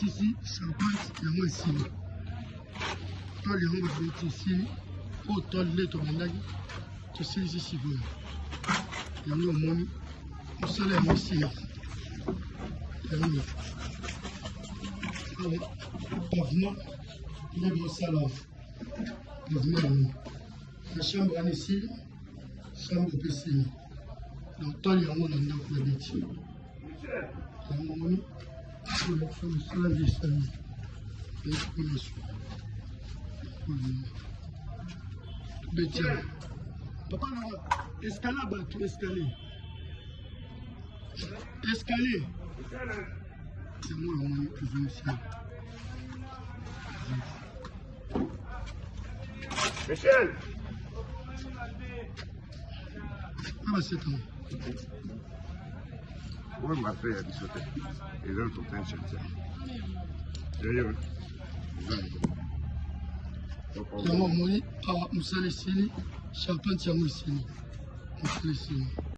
ici, charpente, il y a ici. Toi, les gens vont ici, autant de lait, ton mandag, tu sais ici, il y a un monde, on se lève ici. Il y a un pavement, il y a un salon. La chambre en ici, chambre de piscine. Donc, toi, il y a un monde dans le métier. Il y a un monde pour la femme, c'est la vie, c'est la vie. Papa, escalade, tu escalier. Escalier. C'est moi, on est plus ici. Michel! Ah, c'est tout. Come ma fai a discoteca? E loro tutto in scienza. Io Yango moi, musali sini, charpente yango sini. Musali sini.